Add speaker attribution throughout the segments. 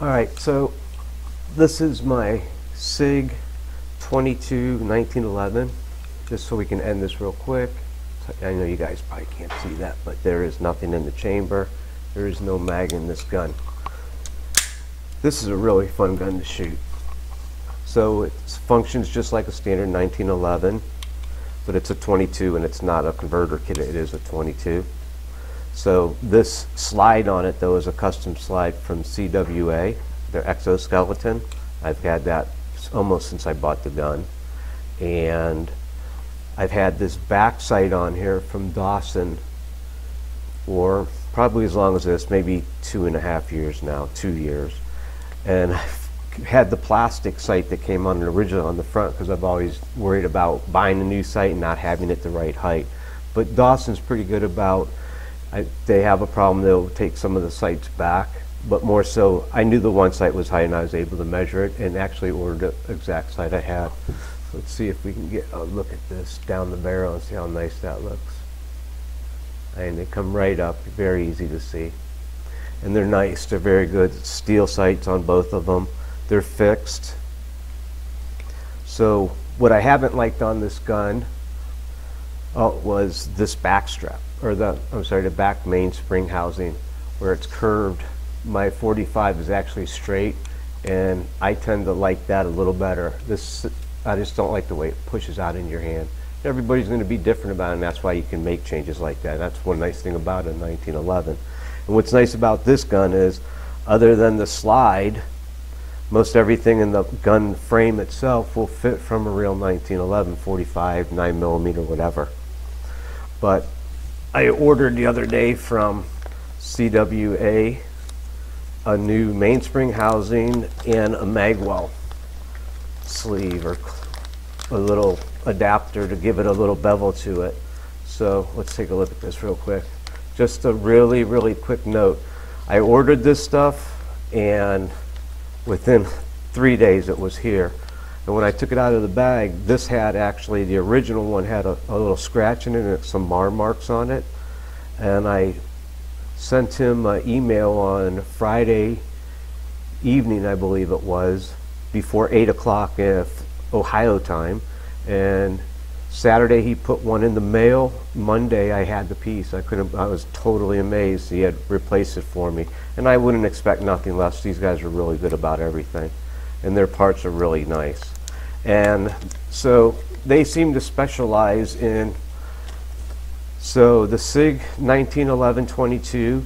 Speaker 1: Alright, so this is my SIG 22 1911, just so we can end this real quick. I know you guys probably can't see that, but there is nothing in the chamber. There is no mag in this gun. This is a really fun gun to shoot. So it functions just like a standard 1911, but it's a 22 and it's not a converter kit, it is a 22. So this slide on it though is a custom slide from CWA, their exoskeleton. I've had that almost since I bought the gun. And I've had this back sight on here from Dawson for probably as long as this, maybe 2.5 years now, 2 years. And I've had the plastic sight that came on originally on the front because I've always worried about buying a new sight and not having it the right height. But Dawson's pretty good about, they have a problem, they'll take some of the sights back. But more so, I knew the one sight was high and I was able to measure it and actually ordered the exact sight I had. Let's see if we can get a look at this down the barrel and see how nice that looks. And they come right up, very easy to see. And they're nice, they're very good. Steel sights on both of them. They're fixed. So what I haven't liked on this gun was this back strap, or the back mainspring housing where it's curved. My 45 is actually straight and I tend to like that a little better. I just don't like the way it pushes out in your hand. Everybody's going to be different about it, and that's why you can make changes like that. That's one nice thing about a 1911. And what's nice about this gun is, other than the slide, most everything in the gun frame itself will fit from a real 1911, 45, 9mm, whatever. But I ordered the other day from CWA a new mainspring housing and a magwell sleeve, or a little adapter to give it a little bevel to it. So let's take a look at this real quick. Just a really quick note. I ordered this stuff and within 3 days it was here. And when I took it out of the bag, this had actually, the original one had a little scratch in it and some marks on it. And I sent him an email on Friday evening, I believe it was, before 8 o'clock Ohio time, and Saturday he put one in the mail. Monday I had the piece. I was totally amazed. He had replaced it for me, and I wouldn't expect nothing less. These guys are really good about everything, and their parts are really nice. And so they seem to specialize in, so the SIG 1911-22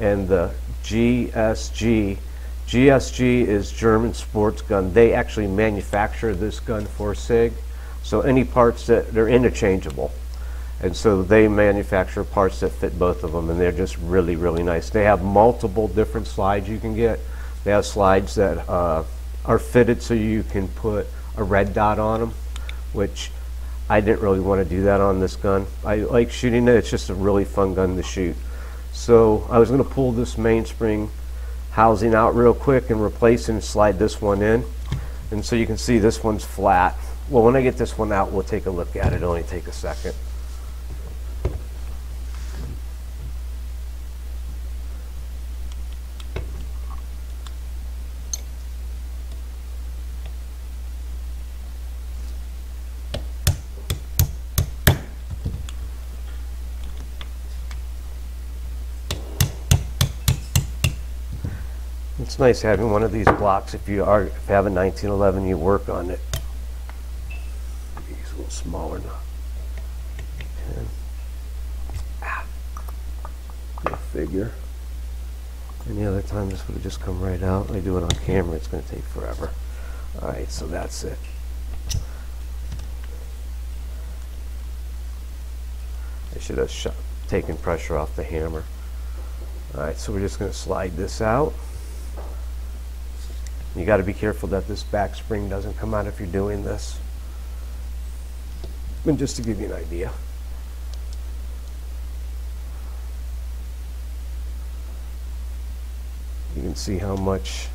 Speaker 1: and the GSG. GSG is German sports gun. They actually manufacture this gun for SIG. So any parts they're interchangeable. And so they manufacture parts that fit both of them, and they're just really nice. They have multiple different slides you can get. They have slides that are fitted so you can put a red dot on them, which I didn't really want to do that on this gun. I like shooting it. It's just a really fun gun to shoot. So I was going to pull this mainspring housing out real quick and replace and slide this one in. And so you can see this one's flat. Well, when I get this one out, we'll take a look at it. It'll only take a second. It's nice having one of these blocks if you have a 1911, you work on it. It's a little smaller now. Go figure. Any other time this would have just come right out. I do it on camera, it's going to take forever. Alright, so that's it. I should have taken pressure off the hammer. Alright, so we're just going to slide this out. You got to be careful that this back spring doesn't come out if you're doing this. And just to give you an idea. You can see how much,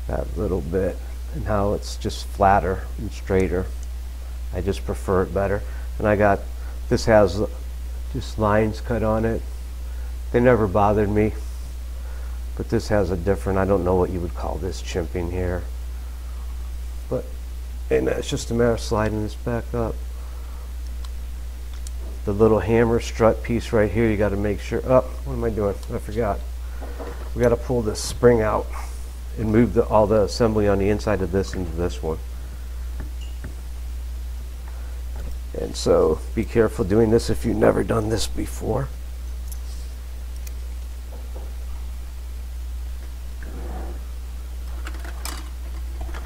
Speaker 1: that little bit, and how it's just flatter and straighter. I just prefer it better. And I got, this has just lines cut on it. They never bothered me. But this has a different, I don't know what you would call this chimping here. But, and it's just a matter of sliding this back up. The little hammer strut piece right here, you got to make sure, oh, what am I doing? I forgot. We got to pull this spring out and move all the assembly on the inside of this into this one. And so be careful doing this if you've never done this before.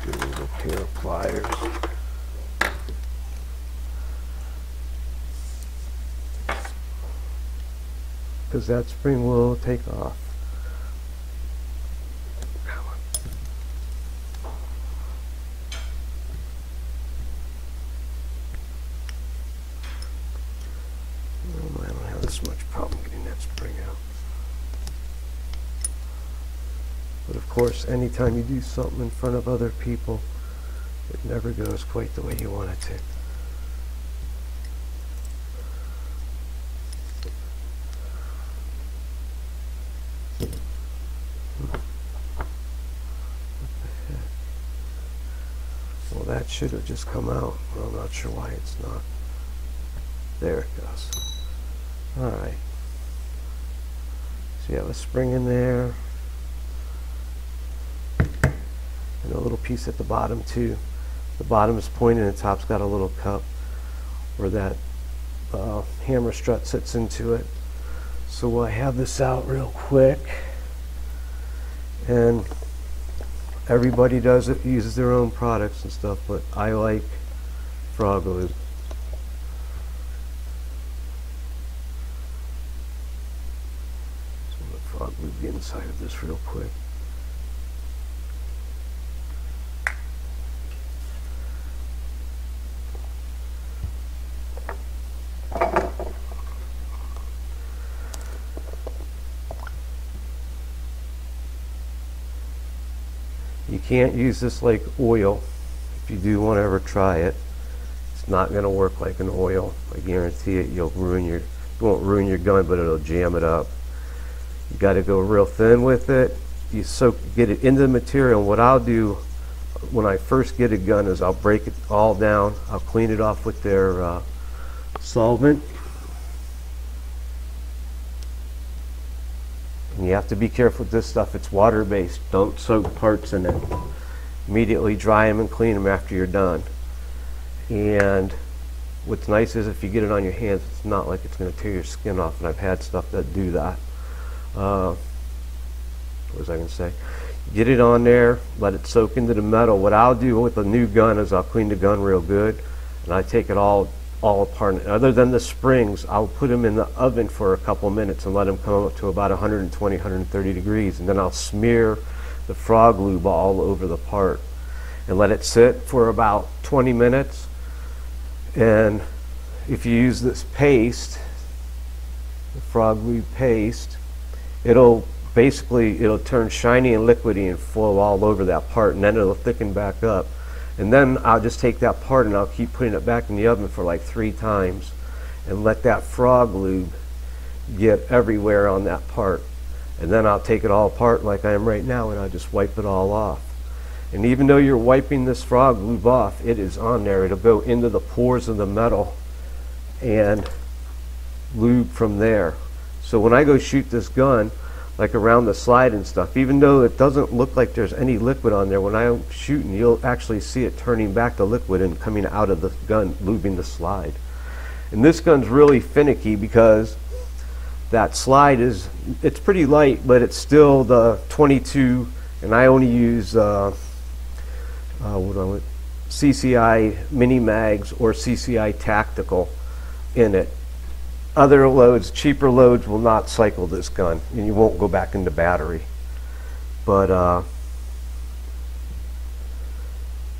Speaker 1: Get a little pair of pliers. Because that spring will take off. I don't have this much problem getting that spring out. But of course, anytime you do something in front of other people, it never goes quite the way you want it to. Well, that should have just come out. Well, I'm not sure why it's not. There it goes. Alright. So you have a spring in there. And a little piece at the bottom too. The bottom is pointed and the top's got a little cup where that hammer strut sits into it. So we'll have this out real quick. And everybody does it, uses their own products and stuff, but I like frog glue. So I'm going to frog glue the inside of this real quick. You can't use this like oil. If you do want to ever try it, it's not going to work like an oil. I guarantee it. You won't ruin your gun, but it'll jam it up. You got to go real thin with it. You get it into the material. And what I'll do when I first get a gun is I'll break it all down. I'll clean it off with their solvent. And you have to be careful with this stuff. It's water-based. Don't soak parts in it. Immediately dry them and clean them after you're done. And what's nice is if you get it on your hands, it's not like it's going to tear your skin off. And I've had stuff that do that. What was I going to say? Get it on there, let it soak into the metal. What I'll do with a new gun is I'll clean the gun real good, and I take it all apart. Other than the springs, I'll put them in the oven for a couple minutes and let them come up to about 120, 130 degrees, and then I'll smear the frog lube all over the part and let it sit for about 20 minutes. And if you use this paste, the frog lube paste, it'll turn shiny and liquidy and flow all over that part, and then it'll thicken back up. And then I'll just take that part and I'll keep putting it back in the oven for like 3 times and let that frog lube get everywhere on that part. And then I'll take it all apart like I am right now and I'll just wipe it all off. And even though you're wiping this frog lube off, it is on there. It'll go into the pores of the metal and lube from there. So when I go shoot this gun, like around the slide and stuff, even though it doesn't look like there's any liquid on there, when I'm shooting, you'll actually see it turning back the liquid and coming out of the gun, lubing the slide. And this gun's really finicky because that slide it's pretty light, but it's still the 22, and I only use CCI mini mags or CCI tactical in it. Other loads, cheaper loads, will not cycle this gun, and you won't go back into battery. But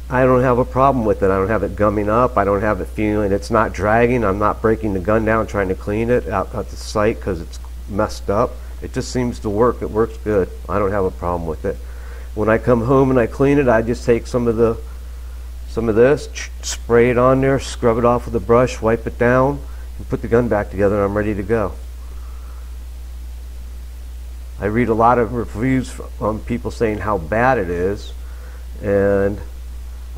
Speaker 1: I don't have a problem with it. I don't have it gumming up. I don't have it feeling it's not dragging. I'm not breaking the gun down trying to clean it out at the site because it's messed up. It just seems to work. It works good. I don't have a problem with it. When I come home and I clean it, I just take some of this, spray it on there, scrub it off with a brush, wipe it down, and put the gun back together, and I'm ready to go. I read a lot of reviews from people saying how bad it is, and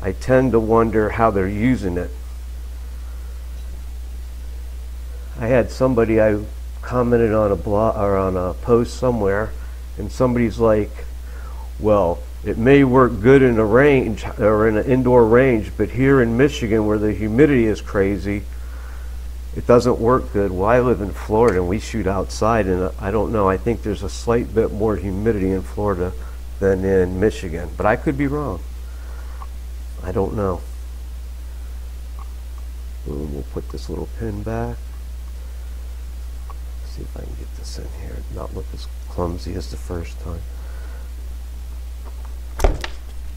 Speaker 1: I tend to wonder how they're using it. I had somebody, I commented on a blog or on a post somewhere, and somebody's like, well, it may work good in a range or in an indoor range, but here in Michigan where the humidity is crazy, it doesn't work good. Well, I live in Florida and we shoot outside, and I don't know, I think there's a slight bit more humidity in Florida than in Michigan, but I could be wrong. I don't know. Boom, we'll put this little pin back. See if I can get this in here, not look as clumsy as the first time.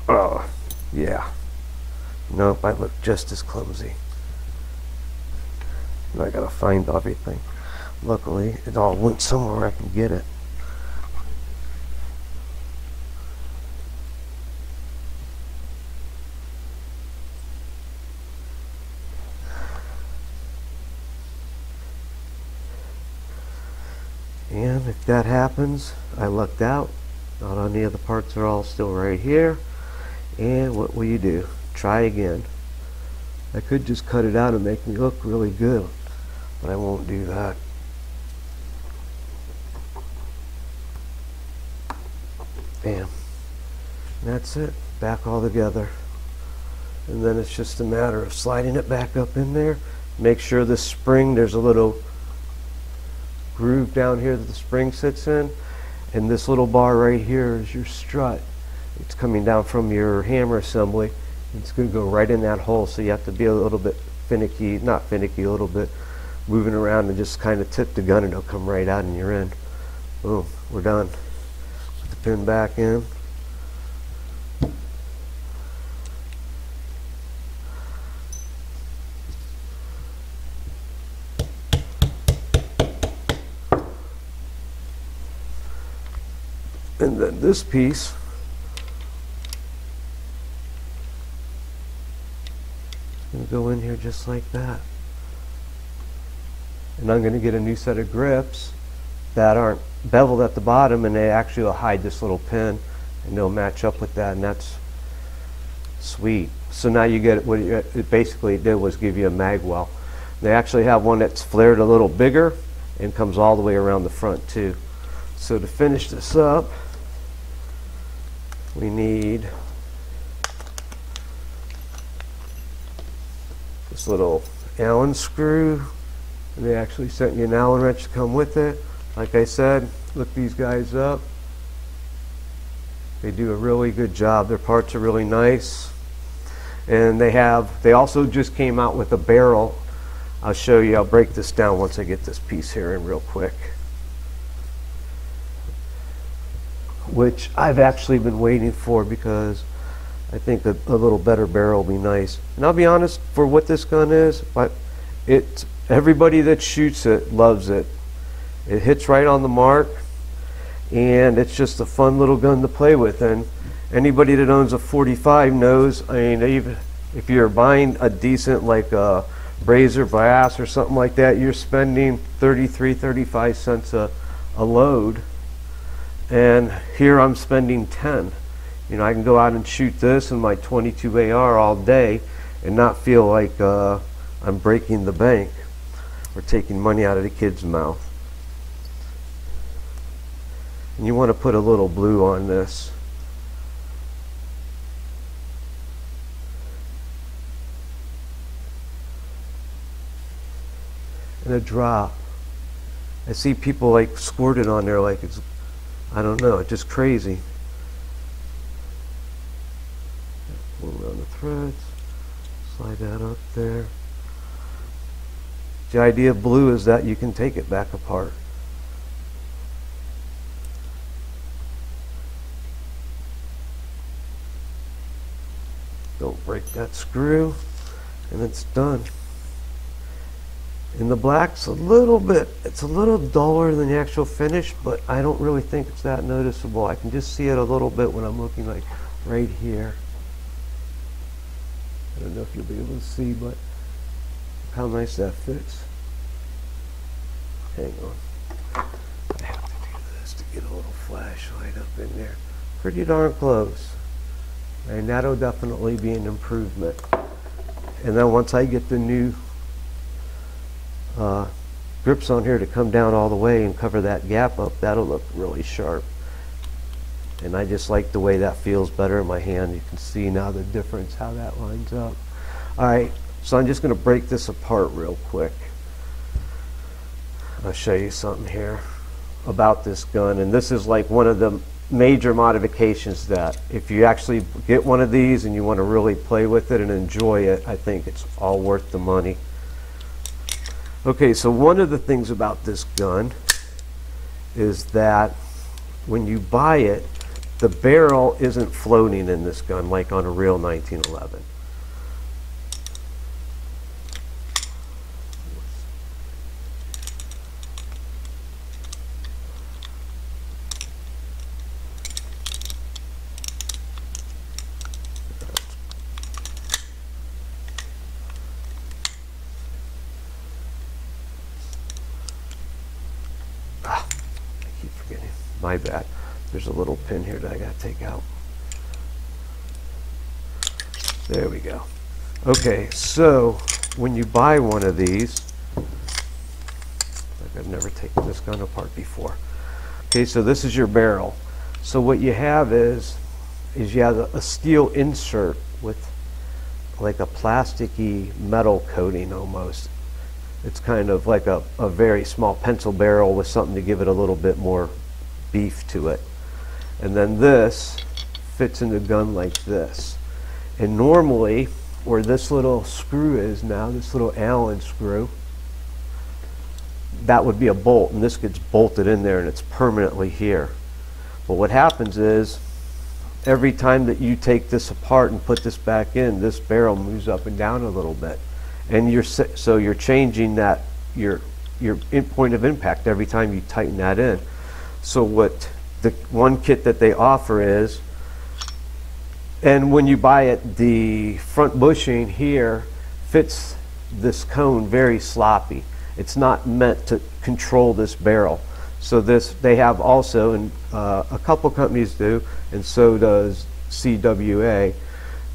Speaker 1: Oh, yeah. Nope, I look just as clumsy. Now I gotta find everything. Luckily, it all went somewhere I can get it. And if that happens, I lucked out. Not any of the parts are all still right here. And what will you do? Try again. I could just cut it out and make me look really good, but I won't do that. Bam. And that's it. Back all together. And then it's just a matter of sliding it back up in there. Make sure the spring, there's a little groove down here that the spring sits in, and this little bar right here is your strut. It's coming down from your hammer assembly. It's going to go right in that hole, so you have to be a little bit finicky, not finicky, a little bit moving around and just kind of tip the gun and it'll come right out and you're in. Boom, we're done. Put the pin back in. And then this piece is going to go in here just like that. And I'm going to get a new set of grips that aren't beveled at the bottom, and they actually will hide this little pin and they'll match up with that, and that's sweet. So now you get what it basically did was give you a magwell. They actually have one that's flared a little bigger and comes all the way around the front too. So to finish this up, we need this little Allen screw, and they actually sent you an Allen wrench to come with it. Like I said, look these guys up. They do a really good job. Their parts are really nice, and they also just came out with a barrel. I'll show you. I'll break this down once I get this piece here in real quick, which I've actually been waiting for because I think a little better barrel will be nice. And I'll be honest, for what this gun is, but everybody that shoots it loves it. It hits right on the mark, and it's just a fun little gun to play with. And anybody that owns a 45 knows, I mean, even if you're buying a decent, like a Brazier Bass or something like that, you're spending 33, 35 cents a load. And here I'm spending 10. You know, I can go out and shoot this in my 22 AR all day and not feel like I'm breaking the bank or taking money out of the kid's mouth. And you want to put a little blue on this. And a drop. I see people like squirt it on there like it's, I don't know, it's just crazy. Pull around the threads, slide that up there. The idea of blue is that you can take it back apart. Don't break that screw, and it's done. And the black's a little bit, it's a little duller than the actual finish, but I don't really think it's that noticeable. I can just see it a little bit when I'm looking like right here. I don't know if you'll be able to see, but how nice that fits. Hang on. I have to do this to get a little flashlight up in there. Pretty darn close. And that'll definitely be an improvement. And then once I get the new grips on here to come down all the way and cover that gap up, that'll look really sharp. And I just like the way that feels better in my hand. You can see now the difference, how that lines up. Alright, so I'm just going to break this apart real quick. I'll show you something here about this gun. And this is like one of the major modifications that if you actually get one of these and you want to really play with it and enjoy it, I think it's all worth the money. Okay, so one of the things about this gun is that when you buy it, the barrel isn't floating in this gun like on a real 1911. My bad. There's a little pin here that I gotta take out. There we go. Okay, so when you buy one of these, like I've never taken this gun apart before. Okay, so this is your barrel. So what you have is you have a steel insert with like a plasticky metal coating almost. It's kind of like a very small pencil barrel with something to give it a little bit more beef to it. And then this fits in the gun like this. And normally, where this little screw is now, this little Allen screw, that would be a bolt, and this gets bolted in there and it's permanently here. But what happens is, every time that you take this apart and put this back in, this barrel moves up and down a little bit. And so you're changing that, your point of impact every time you tighten that in. So what the one kit that they offer is, and when you buy it, the front bushing here fits this cone very sloppy. It's not meant to control this barrel. So this, they have also, and a couple companies do, and so does CWA,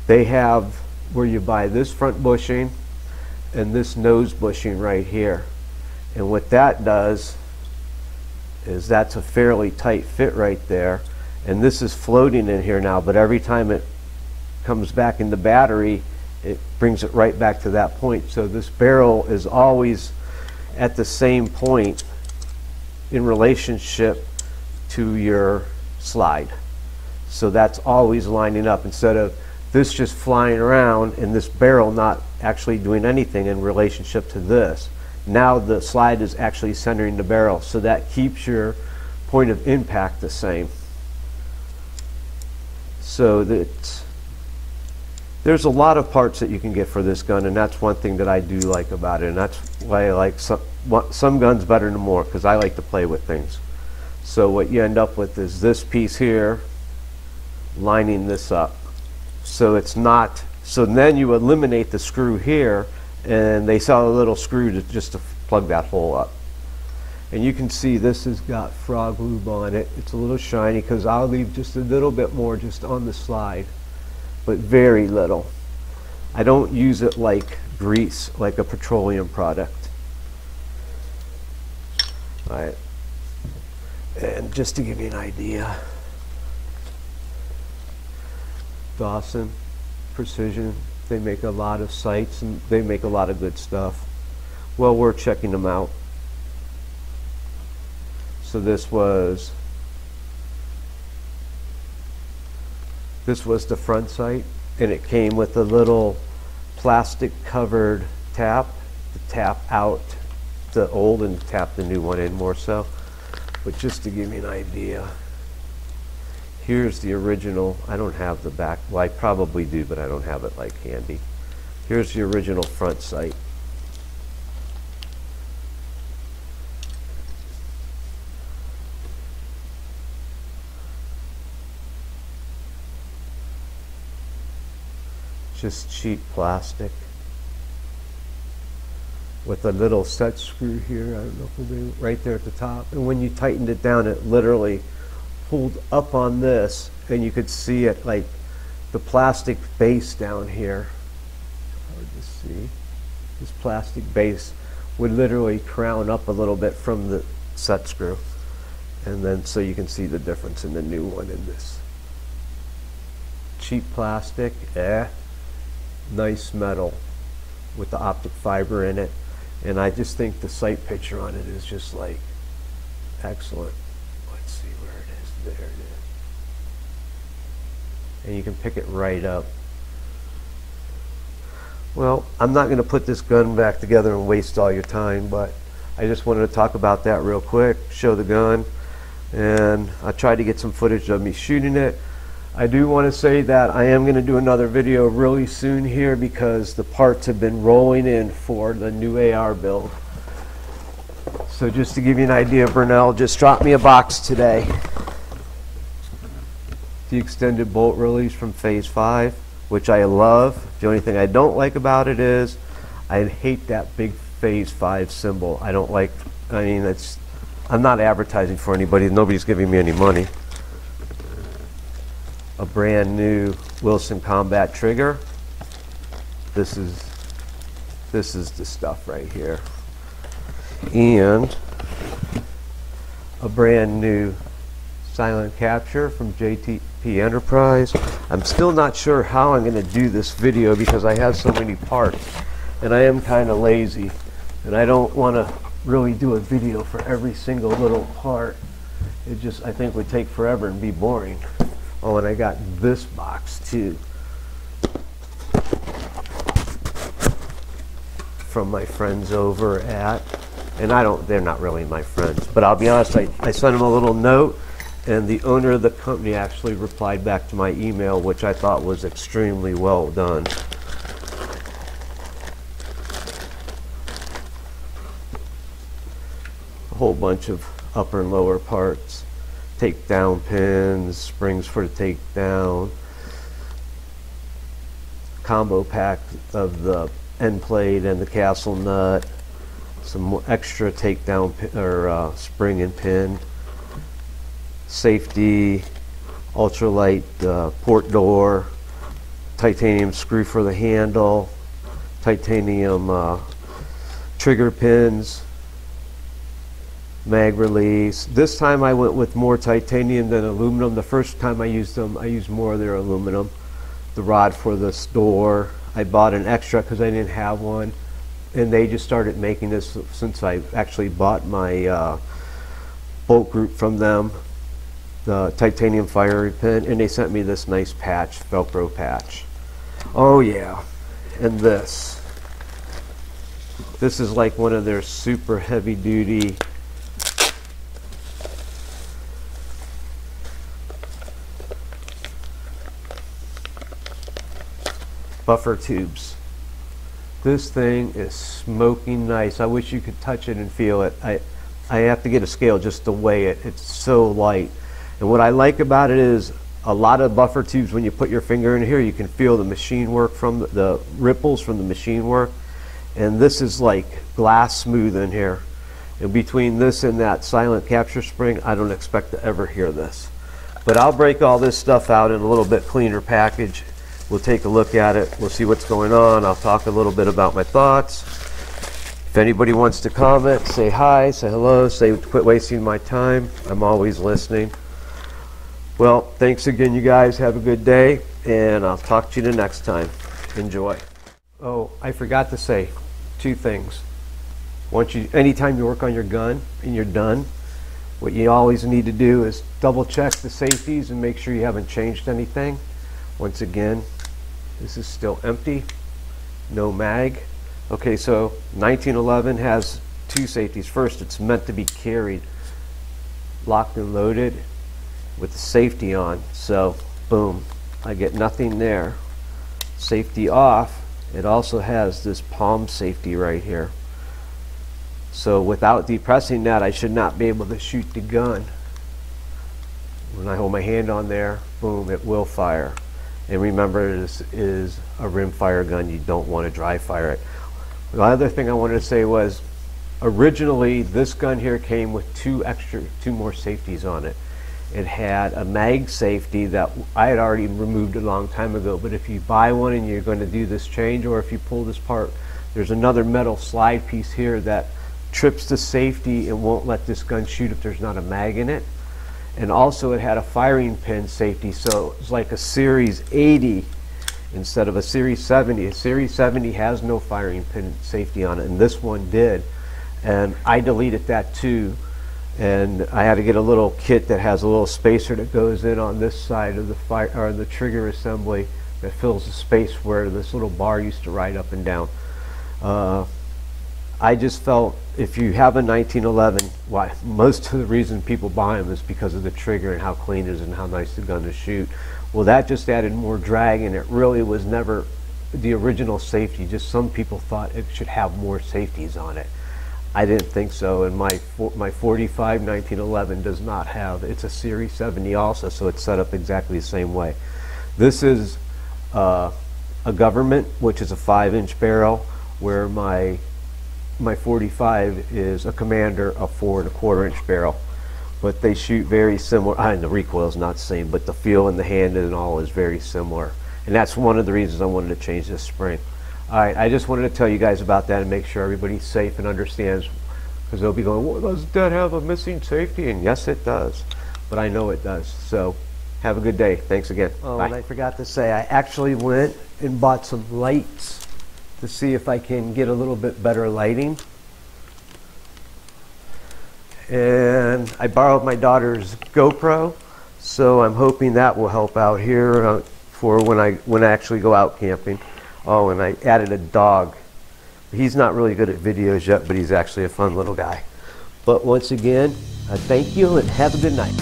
Speaker 1: they have where you buy this front bushing and this nose bushing right here. And what that does is that's a fairly tight fit right there, and this is floating in here now, but every time it comes back in the battery, it brings it right back to that point. So this barrel is always at the same point in relationship to your slide. So that's always lining up, instead of this just flying around and this barrel not actually doing anything in relationship to this. Now the slide is actually centering the barrel, so that keeps your point of impact the same. So that there's a lot of parts that you can get for this gun, and that's one thing that I do like about it, and that's why I like some guns better than more, because I like to play with things. So what you end up with is this piece here lining this up. So it's not, so then you eliminate the screw here, and they sell a little screw just to plug that hole up. And you can see this has got frog lube on it. It's a little shiny because I'll leave just a little bit more just on the slide, but very little. I don't use it like grease, like a petroleum product. All right. And just to give you an idea, Dawson Precision, they make a lot of sights and they make a lot of good stuff. Well, we're checking them out. So this was the front sight, and it came with a little plastic covered tap to tap out the old and tap the new one in more so. But just to give you an idea, here's the original. I don't have the back, well I probably do, but I don't have it like handy. Here's the original front sight. Just cheap plastic with a little set screw here. I don't know if we'll do right there at the top. And when you tightened it down, it literally pulled up on this, and you could see it like the plastic base down here. Hard to see. This plastic base would literally crown up a little bit from the set screw, and then so you can see the difference in the new one and this. Cheap plastic, nice metal with the optic fiber in it, and I just think the sight picture on it is just like excellent. Let's see where it is. There it is. And you can pick it right up. Well, I'm not going to put this gun back together and waste all your time, but I just wanted to talk about that real quick, show the gun, and I tried to get some footage of me shooting it. I do want to say that I am going to do another video really soon here because the parts have been rolling in for the new AR build. So just to give you an idea, Burnell just dropped me a box today. The extended bolt release from Phase 5, which I love. The only thing I don't like about it is I hate that big Phase 5 symbol. I don't like, I mean, I'm not advertising for anybody. Nobody's giving me any money. A brand new Wilson Combat trigger. This is the stuff right here. And a brand new silent capture from JTP Enterprise. I'm still not sure how I'm going to do this video because I have so many parts, and I am kind of lazy, and I don't want to really do a video for every single little part. It just, I think, would take forever and be boring. Oh, and I got this box too from my friends over at, and they're not really my friends, but I'll be honest, I sent them a little note, and the owner of the company actually replied back to my email, which I thought was extremely well done. A whole bunch of upper and lower parts. Takedown pins, springs for the takedown, combo pack of the end plate and the castle nut, some extra takedown or spring and pin, safety, ultralight port door, titanium screw for the handle, titanium trigger pins, mag release. This time I went with more titanium than aluminum. The first time I used them, I used more of their aluminum. The rod for this door, I bought an extra because I didn't have one, and they just started making this since I actually bought my bolt group from them, the titanium fire pin, and they sent me this nice patch, Velcro patch. Oh yeah, and this is like one of their super heavy duty buffer tubes. This thing is smoking nice. I wish you could touch it and feel it. I have to get a scale just to weigh it. It's so light. And what I like about it is a lot of buffer tubes, when you put your finger in here, you can feel the machine work from the ripples from the machine work. And this is like glass smooth in here. And between this and that silent capture spring, I don't expect to ever hear this. But I'll break all this stuff out in a little bit cleaner package. We'll take a look at it. We'll see what's going on. I'll talk a little bit about my thoughts. If anybody wants to comment, say hi, say hello, say quit wasting my time. I'm always listening. Well, thanks again, you guys. Have a good day, and I'll talk to you the next time. Enjoy. Oh, I forgot to say 2 things. Anytime you work on your gun and you're done, what you always need to do is double check the safeties and make sure you haven't changed anything. Once again, this is still empty, no mag. Okay, so 1911 has 2 safeties. First, it's meant to be carried, locked and loaded with the safety on. So, boom, I get nothing there. Safety off, it also has this palm safety right here. So without depressing that, I should not be able to shoot the gun. When I hold my hand on there, boom, it will fire. And remember, this is a rim fire gun. You don't want to dry fire it. The other thing I wanted to say was, originally this gun here came with 2 more safeties on it. It had a mag safety that I had already removed a long time ago, but if you buy one and you're going to do this change, or if you pull this part, there's another metal slide piece here that trips the safety and won't let this gun shoot if there's not a mag in it. And also it had a firing pin safety, so it's like a Series 80 instead of a Series 70. A Series 70 has no firing pin safety on it, and this one did. And I deleted that too. And I had to get a little kit that has a little spacer that goes in on this side of the fire, or the trigger assembly, that fills the space where this little bar used to ride up and down. I just felt if you have a 1911, why most of the reason people buy them is because of the trigger and how clean it is and how nice the gun to shoot. Well, that just added more drag, and it really was never the original safety. Just some people thought it should have more safeties on it. I didn't think so, and my 45 1911 does not have. It's a Series 70 also, so it's set up exactly the same way. This is a government, which is a 5-inch barrel, where my 45 is a Commander, a 4 1/4-inch barrel. But they shoot very similar. And the recoil is not the same, but the feel in the hand and all is very similar. And that's one of the reasons I wanted to change this spring. All right, I just wanted to tell you guys about that and make sure everybody's safe and understands, because they'll be going, well, does that have a missing safety? And yes, it does, but I know it does. So have a good day. Thanks again. Oh, Bye. And I forgot to say, I actually went and bought some lights to see if I can get a little bit better lighting. And I borrowed my daughter's GoPro, so I'm hoping that will help out here for when I actually go out camping. Oh, and I added a dog. He's not really good at videos yet, but he's actually a fun little guy. But once again, thank you and have a good night.